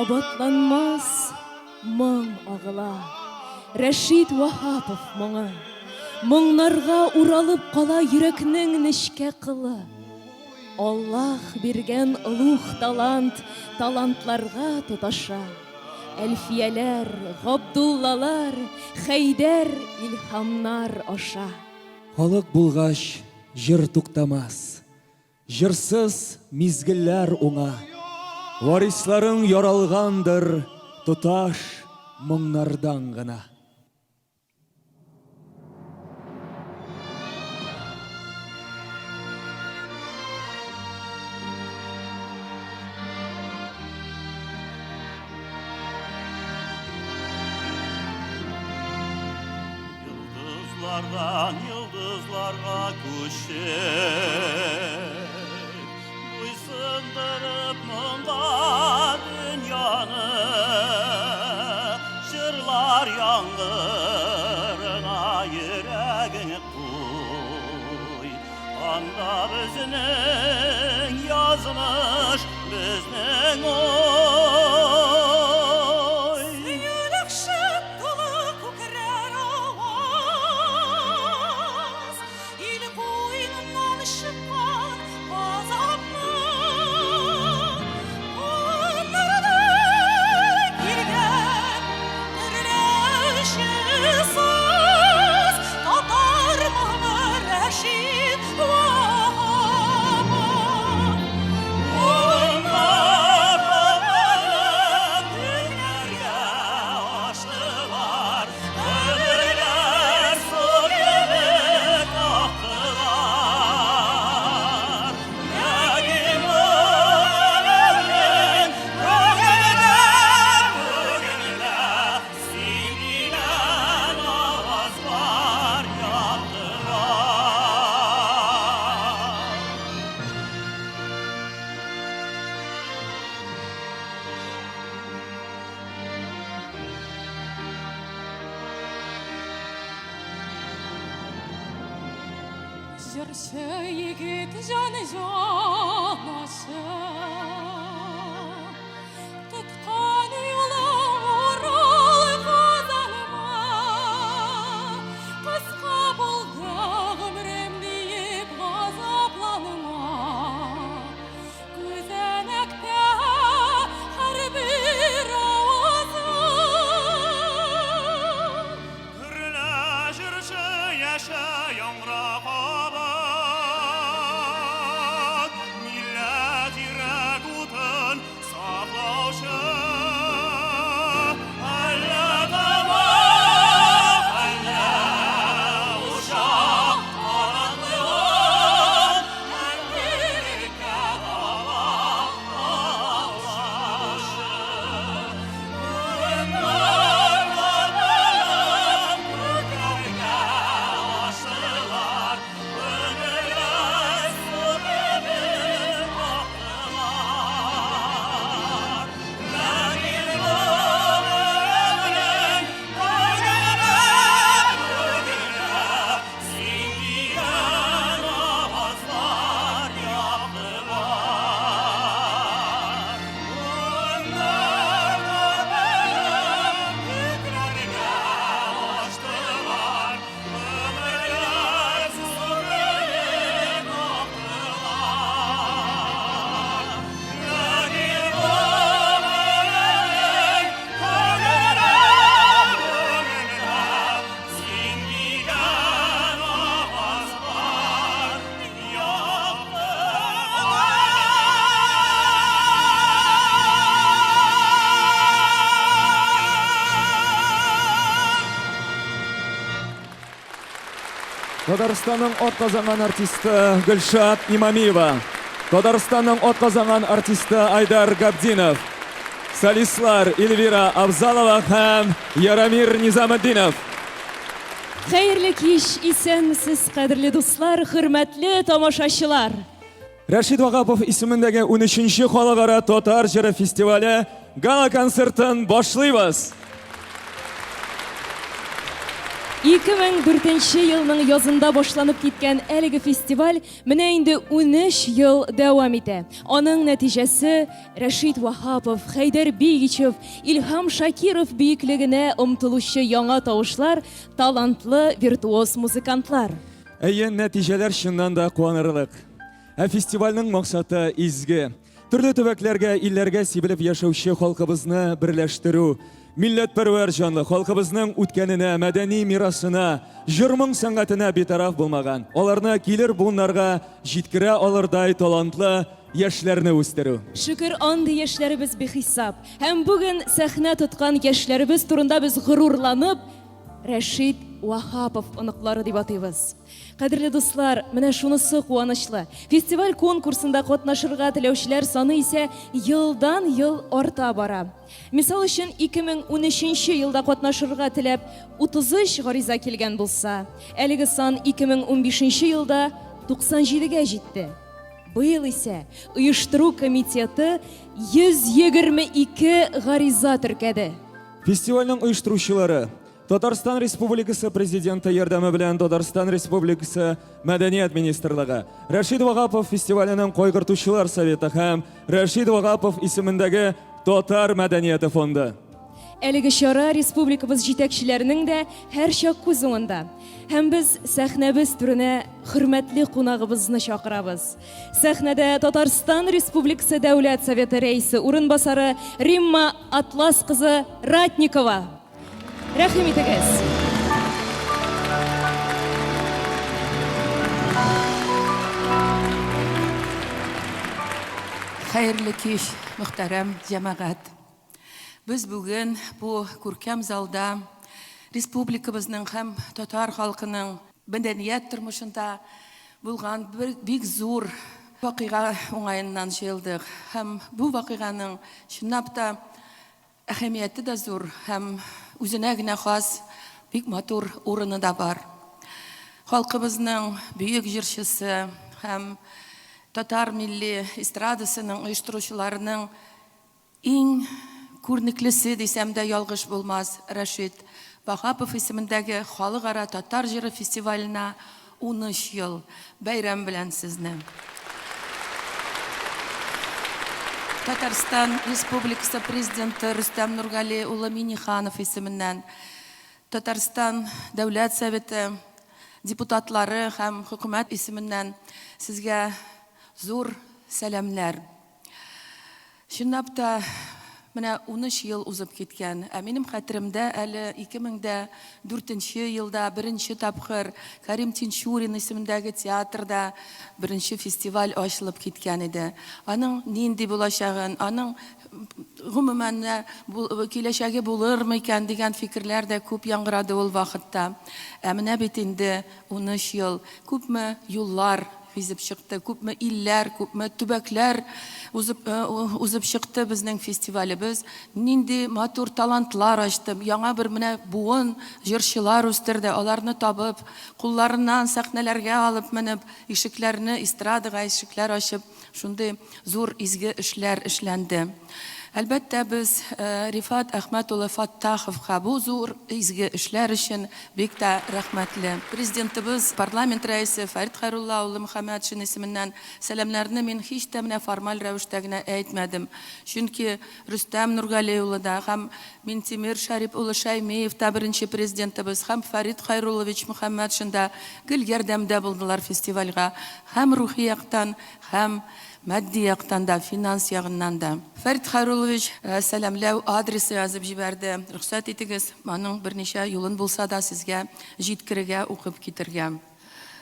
Кабатланмас моң ағыла, Рәшид Вахапов моңы. Моңнарға уралып кала йөрәкнең нечкә кылы. Аллаһ биргән улуг талант, талантларга тоташа. Әлфияләр, Габдуллалар, Хәйдәр, Илһамнар аша. Халык булгач, җыр туктамас. Җырсыз мизгелләр уңа. Варисларын яралгандыр, туташ моңнардан гына. Yıldızlardan yıldızlarga koşer, Buysundırıp mında dünyаны, Jırlar yangırına yüreğini koy. Anda bizning yazmış, bizning oy. Yürek şıklı kukrer avaz, İl koynundan şıkkan gazaplı. Onlarda girgen birleşisiz, Tatar mı Reşit Vahap'a. Onlar babanın günlerge açtılar, Ömürler su gibi aktılar. Lakin ömrümün bugününe Sevgilen avazlar yaptılar. Жүрші егет жаны жанашы, Тұтқан ұйлы орал қазаныма, Қысқа болды ғұмрем дейіп ғазапланыма, Көзәнәкте әр бір ауазым. Күрлі жүрші яшы яңғырақ абад, Милләт ирек утын сақлаушы. Әлі тамақ, әлі ушақ, Қараңғылық мәңгілікке табақ алашы. Onlar babanın köklerine açtılar, Ömürler su gibi aktılar. Lakin ömrümün bugününe Sevgilen avazlar yaptılar. Onlar babanın köklerine açtılar, Ömürler su gibi aktılar. Lakin ömrümün bugününe Sevgilen avazlar yaptılar. Татарстанның атказанган артисты Гөлшат Имамиева, Татарстанның атказанган артисты Айдар Габдинов, солистлар Эльвира Абзалова һәм Ярамир Низаметдинов. Хәерле кич, исәнмесез, кадерле дуслар, хөрмәтле тамашачылар. Рәшид Вахапов исемендәге 13-нче халыкара татар җыры фестивале гала концертын башлыйбыз. 2004 елның язында башланып киткән әлеге фестиваль менә инде 13 ел дәвам итә. Аның нәтиҗәсе Рәшит Вахапов, Хәйдәр Бигичев, Илһам Шакиров биеклегенә омтылучы яңа тавышлар, талантлы виртуоз музыкантлар. Әйе, нәтиҗәләр чыннан да куанырлык. Фестивальнең максаты изге. Төрле төбәкләргә, илләргә сибелеп яшәүче халкыбызны берләштерү, милләтпәрвәр җанлы халкыбызның үткәненә, мәдәни мирасына, җырмың сәнгатенә битараф булмаган, аларны килер буыннарга җиткерә алырдай талантлы яшьләрне үстерү. Шөкер, андый яшьләребез бихисап. Һәм бүген сәхнә тоткан яшьләребез турында без горурланып, Рәшит Вахапов оныклары дип атыйбыз. Кадерле дуслар, менә шунысы куанычлы. Фестиваль конкурсында катнашырга теләүчеләр саны исә елдан-ел арта бара. Мисал өчен 2013 елда катнашырга теләп 33 гариза килгән булса, әлеге сан 2015 елда 97гә җитте. Быел исә оештыру комитеты 122 гариза теркәде. Фестивальнең оештыручылары Татарстан Республикасы Президенты ярдәме белән Татарстан Республикасы Мәдәният министрлыгы, Рәшит Вахапов фестиваленең кайгыртучылар советы һәм Рәшит Вахапов исемендәге Татар мәдәнияте фонды. Әлеге чара республикабыз җитәкчеләренең дә һәрчак күз уңында. Һәм без сәхнәбез түренә хөрмәтле кунагыбызны чакырабыз. Сәхнәдә Татарстан Республикасы Дәүләт Советы рәисе урынбасары Римма Атлас кызы Ратникова. Рәхим итегез. Хәерле кич, мөхтәрәм җәмәгать. Без бүген бу күркәм залда республикабызның һәм татар халкының мәдәният тормышында булган бик зур вакыйга уңаеннан җыелдык. Һәм бу вакыйганың чынлап та әһәмияте дә зур һәм үзенә генә хас бик матур урыны да бар. Халкыбызның бөек җырчысы һәм татар милли эстрадасының оештыручыларының иң күрнеклесе дисәм дә ялгыш булмас, Рәшит Вахапов исемендәге халыкара татар җыры фестиваленә 13 ел. Бәйрәм белән сезне. Татарстан Республикасы Президенты Рөстәм Нургали улы Миниханов исеменнән, Татарстан Дәүләт Советы депутатлары һәм хөкүмәт исеменнән сезгә зур сәламләр. Чынлап та менә 13 ел узып киткән. Минем хәтеремдә әле 2004 елда беренче тапкыр Карим Тинчурин исемендәге театрда беренче фестиваль ачылып киткән иде. Аның нинди булачагын, аның гомумән киләчәге булырмы икән дигән фикерләр дә күп яңгырады ул вакытта. Менә бит инде 13 ел күпме юллар визеп чыкты, күпме илләр, күпме төбәкләр узып чыкты безнең фестивалебез. Нинди матур талантлар ачты. Яңа бер менә буын җырчылар үстерде. Аларны табып, кулларыннан сәхнәләргә алып менеп, ишекләрне эстрадага ишекләр ачып, шундый зур изге эшләр эшләнде. Әлбәттә без Рифат Әхмәт улы Фаттаховка бу зур изге эшләр өчен бик тә рәхмәтле. Президентыбыз, парламент рәисе Фәрит Хәйрулла улы Мөхәммәтшин исеменнән сәламнарны мин һич тә менә формаль рәвештә генә әйтмәдем. Чөнки Рөстәм Нургали улы да һәм Минтимер Шәрип улы Шәймиев та беренче президентыбыз һәм Фәрит Хәйруллович Мөхәммәтшин да гел ярдәмдә булдылар фестивальгә һәм рухи яктан һәм матди яктан да, финанс ягыннан да. Фәрит Хәйруллович сәламләү адресы язып җибәрде. Рөхсәт итегез, аның берничә юлын булса да сезгә җиткерергә, укып китергә.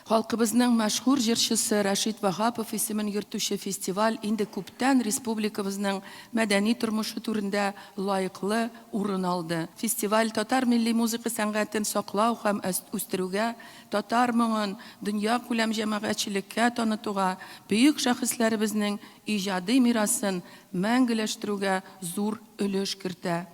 Халкыбызның мәшһүр җырчысы Рәшит Вахапов исемен йөртүче фестиваль инде күптән республикабызның мәдәни тормышы турында лаеклы урын алды. Фестиваль татар милли музыка сәнгатен саклау һәм үстерүгә, татар моңын дөнья күләм җәмәгатьчелеккә танытуга, бөек шәхесләребезнең иҗади мирасын мәңгеләштерүгә зур өлеш кертә.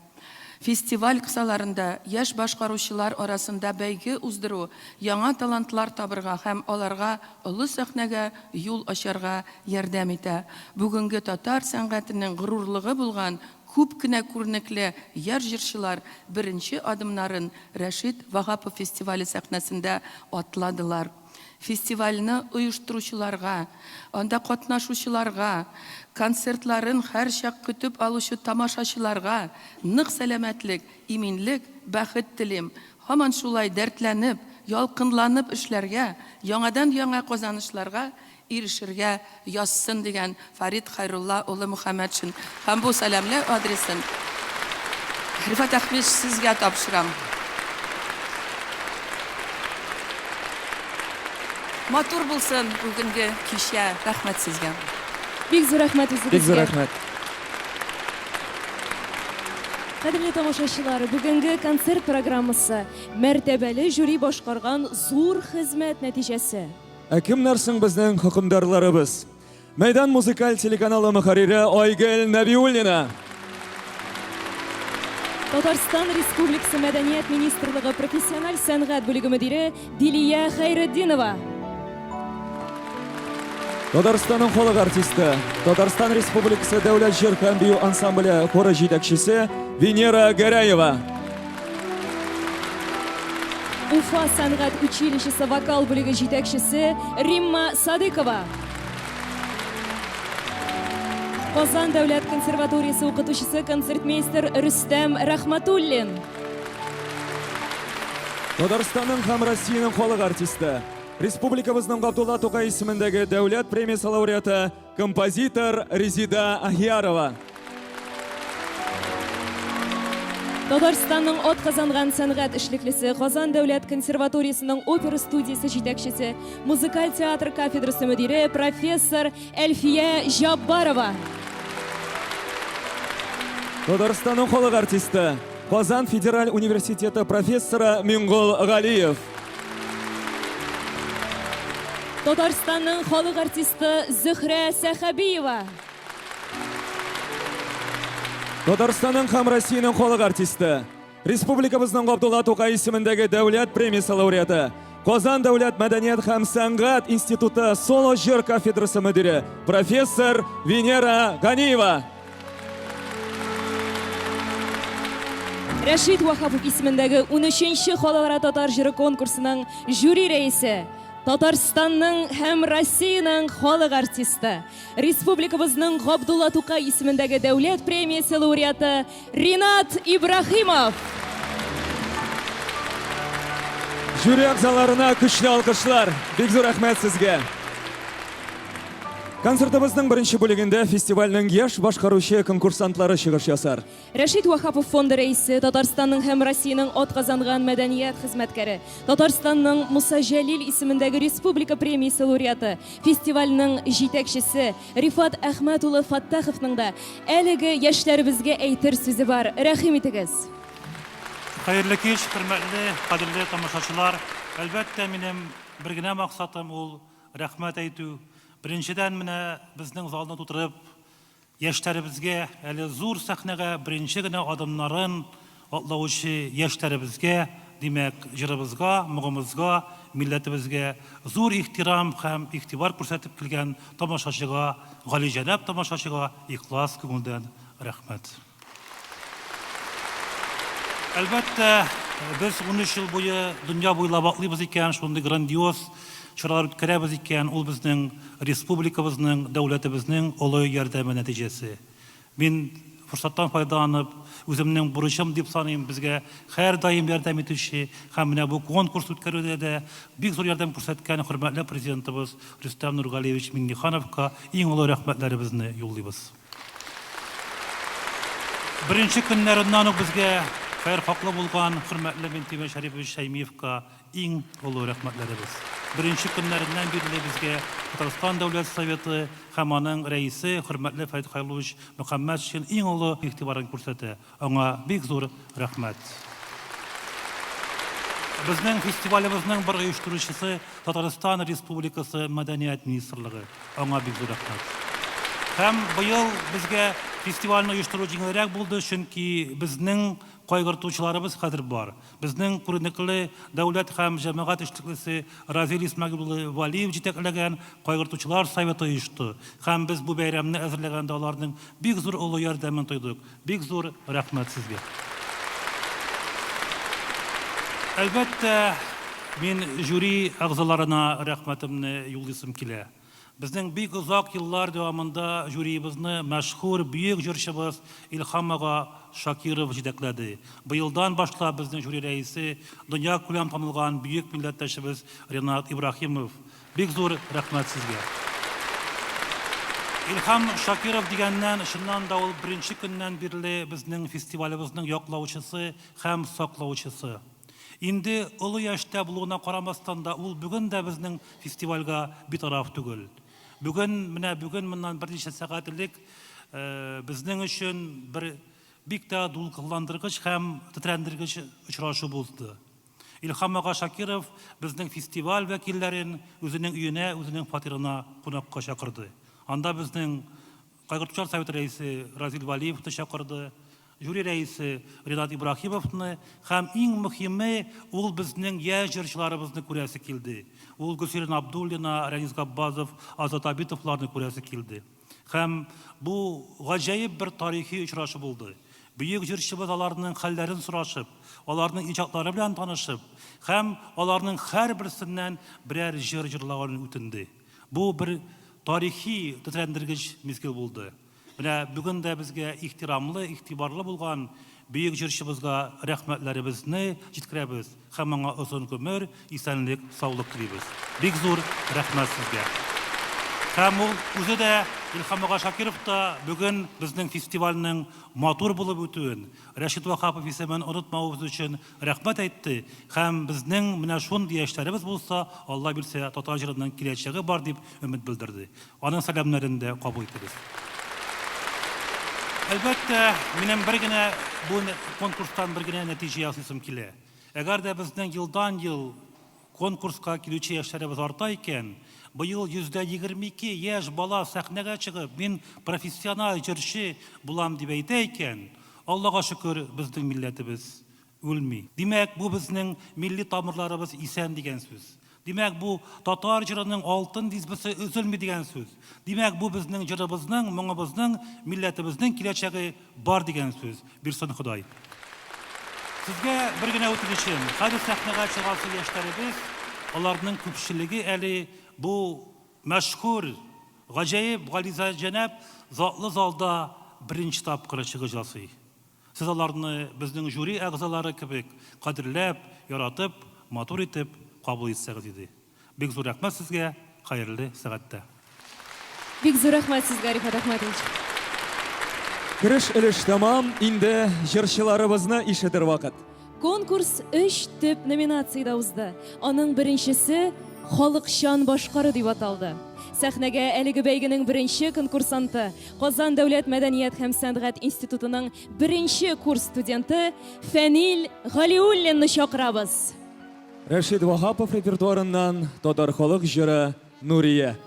Фестиваль кысаларында яшь башкаручылар арасында бәйге уздыру, яңа талантлар табырга һәм аларга олы сәхнәгә юл ачарга ярдәм итә. Бүгенге татар сәнгатенең горурлыгы булган күп кенә күренекле яр җырчылар беренче адымнарын Рәшит Вагапов фестивале сәхнәсендә атладылар. Фестивальне оештыручыларга, анда катнашучыларга, концертларын һәр чак көтеп алучы тамашачыларга нык сәламәтлек, иминлек, бәхет телим. Һаман шулай дәртләнеп, ялкынланып эшләргә, яңадан яңа казанышларга ирешергә язсын дигән Фарид Хайрулла улы Мөхәммәтшин. Һәм бу сәламле адресын Рифат Әхмәт сезгә тапшырам. Матур булсын бүгенге кичә. Рәхмәт сезгә. Бик зур рәхмәт Бик зур үзегезгә. рәхмәт. Кадерле тамашачылар, бүгенге концерт программасы мәртәбәле жюри башкарган зур хезмәт нәтиҗәсе. Кемнәр соң безнең хөкемдарларыбыз? Мәйдан музыкаль телеканалы мөхәррире Айгөл Нәбиуллина. Татарстан Республикасы Мәдәният министрлыгы профессиональ сәнгать бүлеге мөдире Дилия Хәйретдинова. Татарстанның халык артисты, Татарстан Республикасы дәүләт җыр һәм бию ансамбле хоры җитәкчесе Венера Гәрәева. Уфа сәнгать училищесы вокал бүлеге җитәкчесе Римма Садыкова. Казан дәүләт консерваториясе укытучысы концертмейстер Рөстәм Рәхмәтуллин. Татарстанның һәм Россиянең халык артисты, Республикабызның Габдулла Тукай исемендәге дәүләт премиясе лауреаты, композитор Резида Ахиярова. Татарстанның ат казанган сәнгать эшлеклесе, Казан дәүләт консерваториясының опера студиясе җитәкчесе, музыкаль театр кафедрасы мөдире профессор Әлфия Жаббарова. Татарстанның халык артисты, Казан федераль университеты профессоры Миңгол Галиев. Татарстанның халык артисты Зөһрә Сәхәбиева. Татарстанның һәм Россиянең халык артисты, Республикабызның Габдулла Тукай исемендәге дәүләт премиясе лауреаты, Казан дәүләт мәдәният һәм сәнгать институты соло җыр кафедрасы мөдире, профессор Венера Ганиева. Рәшит Вахапов исемендәге 13-нче халыкара татар җыры конкурсының жюри рәисе, Татарстанның һәм Россиянең халык артисты, Республикабызның Габдулла Тукай исемендәге дәүләт премиясе лауреаты Ринат Ибрахимов. Жюри әгъзаларына көчле алкышлар. Бик зур рәхмәт сезгә. Концертыбызның беренче бүлегендә фестивальнең яшь башкаручы конкурсантлары чыгыш ясар. Рәшит Вахапов фонды рәисе, Татарстанның һәм Россиянең ат казанган мәдәният хезмәткәре, Татарстанның Муса Җәлил исемендәге республика премиясе лауреаты, фестивальнең җитәкчесе Рифат Әхмәт улы Фаттаховның да әлеге яшьләребезгә әйтер сүзе бар. Рәхим итегез. Хәерле кич, хөрмәтле, кадерле тамашачылар. Әлбәттә, минем бер генә максатым ул рәхмәт әйтү. Беренчедән менә безнең залны тутырып, яшьләребезгә, әле зур сәхнәгә беренче генә адымнарын атлаучы яшьләребезгә, димәк, җырыбызга, моңыбызга, милләтебезгә зур ихтирам һәм игътибар күрсәтеп килгән тамашачыга, галиҗәнәп тамашачыга ихлас күңелдән рәхмәт. Әлбәттә, без 13 ел буе дөнья буйлап атлыйбыз икән, шундый грандиоз чаралар үткәрәбез икән, ул безнең республикабызның, дәүләтебезнең олы ярдәме нәтиҗәсе. Мин форсаттан файдаланып, үземнең бурычым дип саныйм, безгә һәр даим ярдәм итүче һәм менә бу конкурс үткәрүдә дә бик зур ярдәм күрсәткән хөрмәтле президентыбыз Рөстәм Нургалиевич Миңнехановка иң олы рәхмәтләребезне юллыйбыз. Беренче көннәреннән үк безгә хәйр хаклы булган хөрмәтле Ментимер Шәрипович Шәймиевка иң олы рәхмәтләребез. Беренче көннәреннән бирле безгә Татарстан Дәүләт Советы һәм аның рәисе хөрмәтле Фарид Хайруллович Мөхәммәтшин иң олы игътибарын күрсәтә. Аңа бик зур рәхмәт. Безнең фестивалебезнең бер оештыручысы Татарстан Республикасы Мәдәният министрлыгы. Аңа бик зур рәхмәт. Һәм быел безгә фестивальне оештыру җиңелрәк булды, чөнки безнең кайгыртучыларыбыз хәзер бар. Безнең күренекле дәүләт һәм җәмәгать эшлеклесе Разил Исмәгыйль улы Валиев җитәкләгән кайгыртучылар советы оешты. Һәм без бу бәйрәмне әзерләгәндә аларның бик зур олы ярдәмен тойдык. Бик зур рәхмәт сезгә. Әлбәттә, мин жюри әгъзаларына рәхмәтемне юллыйсым килә. Безнең бик озак еллар дәвамында жюрибызны мәшһүр бөек җырчыбыз Илһам ага Шакиров җитәкләде. Быелдан башлап безнең жюри рәисе дөнья күләм танылган бөек милләттәшебез Ренат Ибраһимов. Бик зур рәхмәт сезгә. Илһам Шакиров дигәннән, шуннан да ул беренче көннән бирле безнең фестивалебызның яклаучысы һәм саклаучысы. Инде олы яшьтә булуына карамастан да ул бүген дә безнең фестивальгә битараф түгел. Бүген моннан берничә сәгать элек безнең өчен бер бик тә дулкынландыргыч һәм тетрәндергеч очрашу булды. Илһам ага Шакиров безнең фестиваль вәкилләрен үзенең өенә, үзенең фатирына кунакка чакырды. Анда безнең кайгыртучылар советы рәисе Разил Валиевны чакырды, жюри рәисе Ренат Ибраһимовны һәм иң мөһиме ул безнең яшь җырчыларыбызны күрәсе килде. Ул Гөлсирин Абдуллина, Рәнис Габбазов, Азат Абитовларны күрәсе килде. Һәм бу гаҗәеп бер тарихи очрашу булды. Бөек җырчыбыз аларның хәлләрен сорашып, аларның иҗатлары белән танышып, һәм аларның һәрберсеннән берәр җыр җырлаганын үтенде. Бу бер тарихи тетрәндергеч мизгел булды. Менә бүген дә безгә ихтирамлы, игътибарлы булган бөек җырчыбызга рәхмәтләребезне җиткерәбез һәм аңа озын гомер, исәнлек, саулык телибез. Бик зур рәхмәт сезгә. Һәм ул үзе дә Илһам ага Шакиров та бүген безнең фестивальнең матур булып үтүен, Рәшит Вахапов исемен онытмавыбыз өчен рәхмәт әйтте. Һәм безнең менә шундый яшьләребез булса, Алла бирсә, татар җырының киләчәге бар дип өмет белдерде. Аның сәламнәрен дә кабул итегез. Әлбәттә, минем бер генә бу конкурстан бер генә нәтиҗә ясыйсым килә. Әгәр дә безнең елдан-ел конкурска килүче яшьләребез арта икән, быел 122 яшь бала сәхнәгә чыгып, мин профессиональ җырчы булам дип әйтә икән, Аллага шөкер, безнең милләтебез үлми. Димәк, бу безнең милли тамырларыбыз исән дигән сүз. Димәк, бу татар җырының алтын дисбесе өзелми дигән сүз. Димәк, бу безнең җырыбызның, моңыбызның, милләтебезнең киләчәге бар дигән сүз. Бирсен Ходай. Сезгә бер генә үтенечем. Хәзер сәхнәгә чыгасы яшьләребез, аларның күпчелеге әле бу мәшһүр, гаҗәеп Гализа Җәнәп затлы залда беренче тапкыр чыгыш ясый. Сез аларны безнең жюри әгъзалары кебек кадерләп, яратып, матур итеп кабул итсәгез иде. Бик зур рәхмәт сезгә, хәерле сәгатьтә. Бик зур рәхмәт сезгә, Рифат Әхмәтович. Киреш өлеш тамам, инде җырчыларыбызны ишетер вакыт. Конкурс 3 төп номинациядә узды. Аның беренчесе халыкчан башкару дип аталды. Сәхнәгә әлеге бәйгенең беренче конкурсанты, Казан дәүләт мәдәният һәм сәнгать институтының беренче курс студенты Фәнил Галиуллинны чакырабыз. Рәшит Вахапов репертуарыннан татар халык җыры Нурия.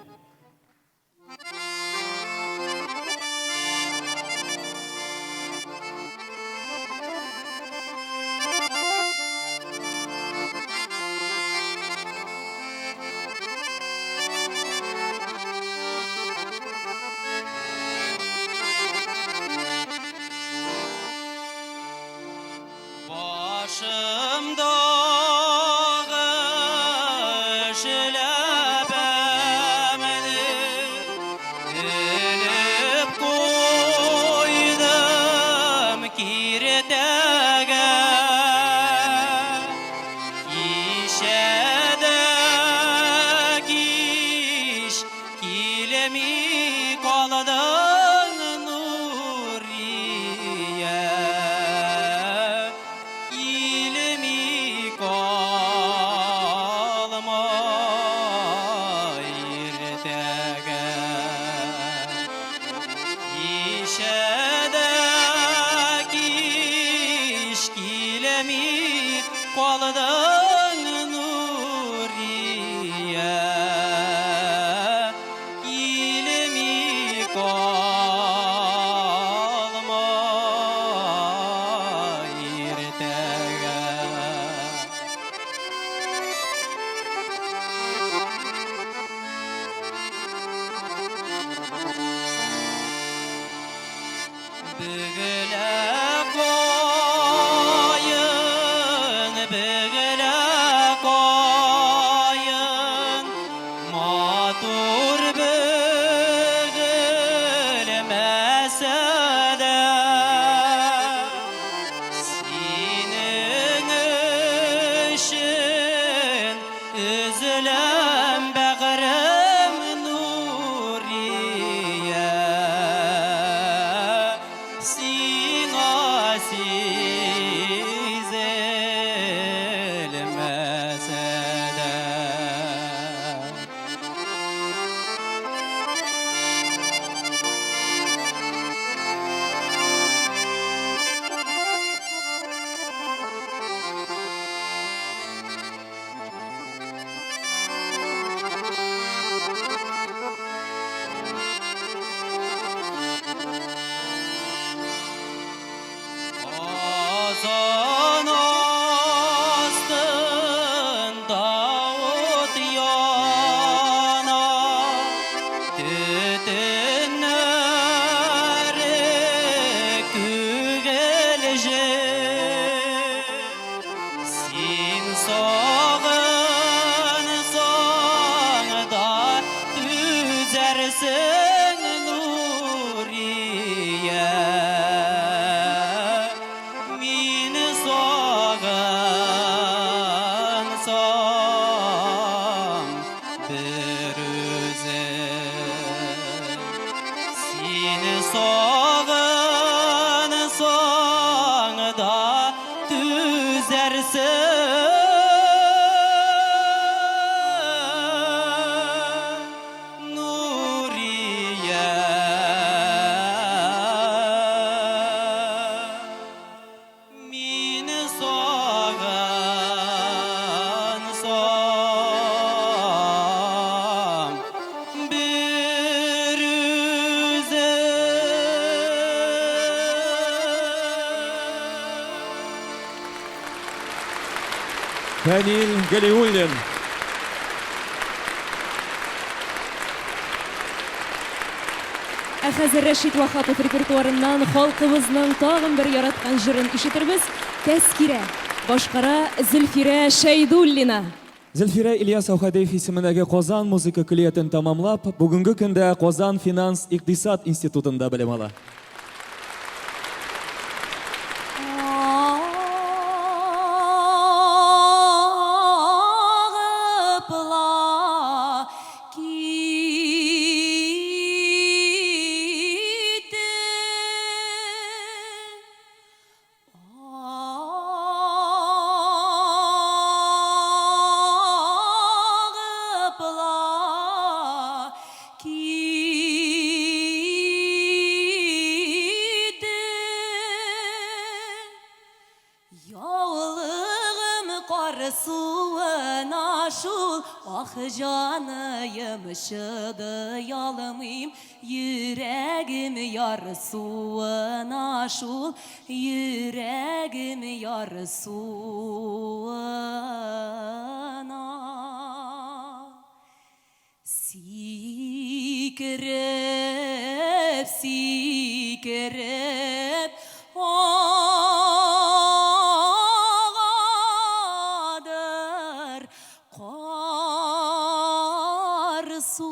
Nuriye, ilmi gülüm bağrım Nuriye Sina sizilmese de Ozan astında ot yana tütünleri kügelecek Sin sağın sağda düzersin Nuriye Min sağın sağ bir üze Sin sağın sağda düzersin Nuriye Min sağın sağ bir üze Фәнил Галиуллин. Хәзер Рәшит Вахапов репертуарыннан халкыбызның тагын бер яраткан җырын ишетербез. Тәскирә. Башкара Зөлфирә Шәйдуллина. Зөлфирә Ильяс Аухадиев исемендәге Казан музыка көллиятен тамамлап, бүгенге көндә Казан финанс-икътисад институтында белем ала. Ağıpla gitti Ağıpla gitti Yağlığım karsuğuna şul Ah canıyım şıdı yalmayım Yüreğim yarsuğuna şul Yüreğim yarsuğuna Sikerep, sikerep ağadır kar suyu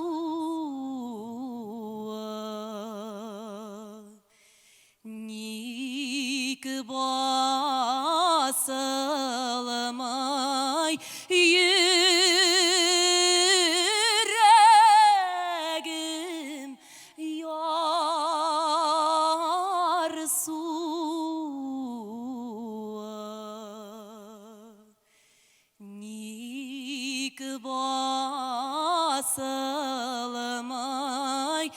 Nik basılmay yüreğim yar suyu Nik basılmay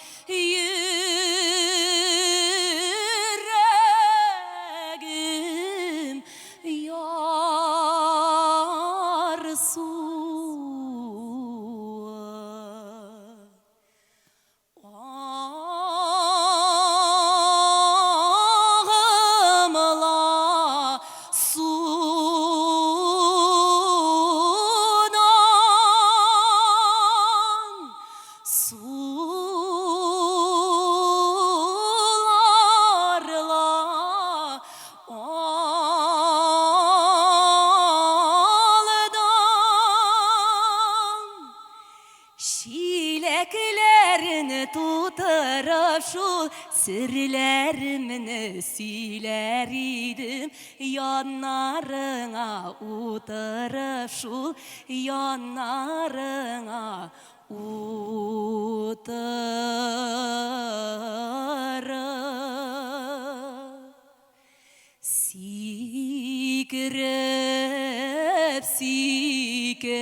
yüreğim yar suyu Ağımla sunan sularla şul sirlerimni söyler idim yanlarına oturup şul yanlarına oturup Sikerep, sikerep,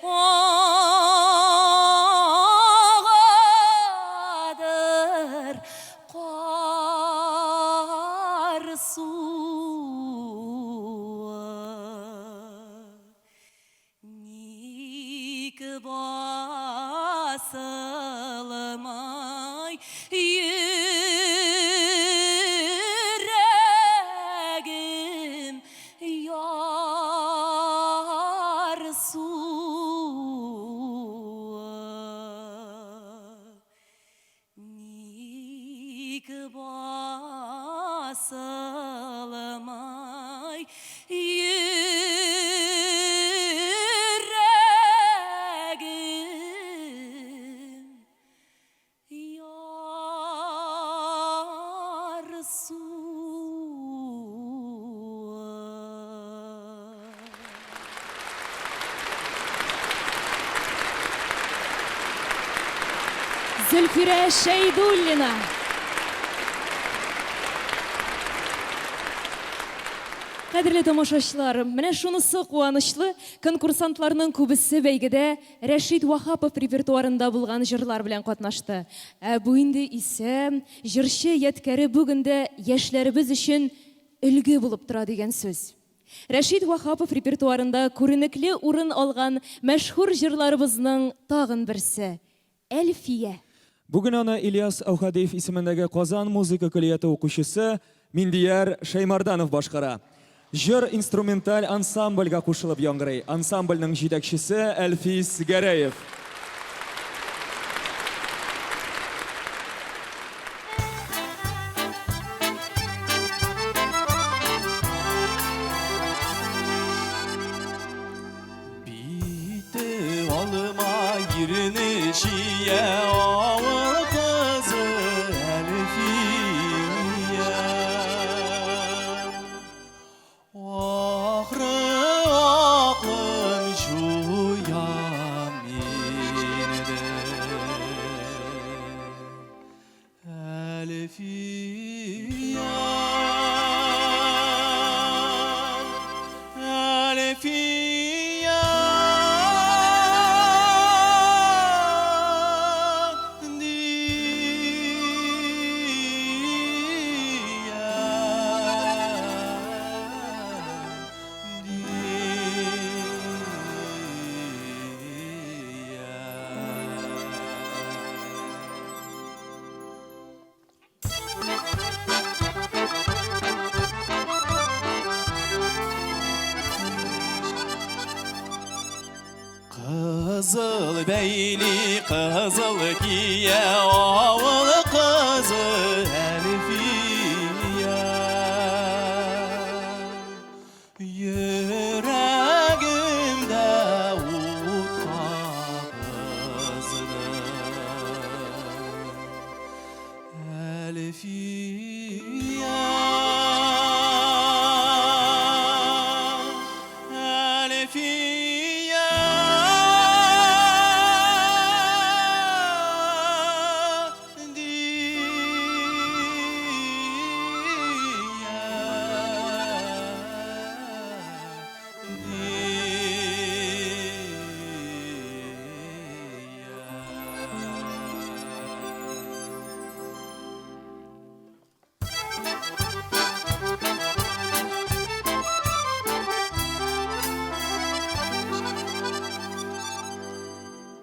ağadır kar suwa. Nik basılmay yüreğim yar suwa. Nik basılmay yüreğim yar suwa. Зөлфирә Шәйдуллина. Кадерле тамашачылар, менә шунысы куанычлы, конкурсантларның күбесе бәйгедә Рәшит Вахапов репертуарында булган җырлар белән катнашты. Бу инде исә җырчы ядкәре бүгендә яшьләребез өчен өлге булып тора дигән сүз. Рәшит Вахапов репертуарында күренекле урын алган мәшһүр җырларыбызның тагын берсе Әлфия. Бүген аны Ильяс Аухадиев исемендәге Казан музыка колледжы укучысы Миндияр Шаймарданов башкара. Җыр инструменталь ансамбльгә кушылып яңгырый. Ансамбльнең җитәкчесе Әлфис Гәрәев. Bitti alıma girnişiye ağıl kızı Elfiye Ahırı aklın şuya minide Elfiye Elfiye Kızıl beyli kızıl giye ağıl kızı Elfiye Yüreğimde ut kabızdı Elfiye Elfiye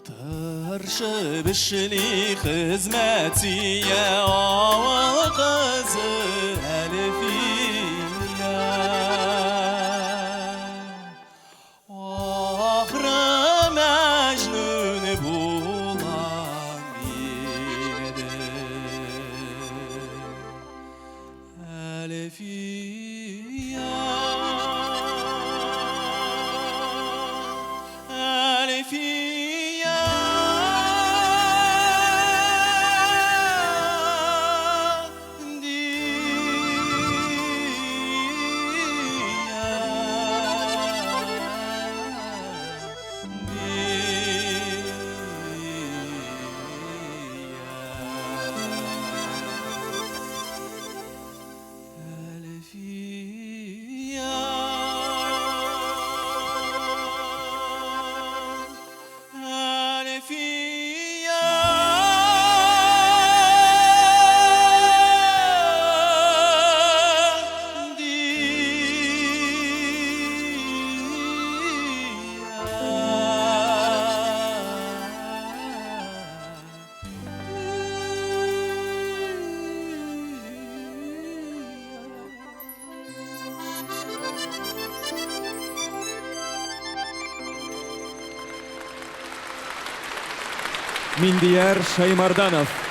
Tırşı bişli hizmetiye ağıl kızı Elfiye Ahırı Mecnun bulan bildi Elfiye Elfiye Миндияр Шаймарданов.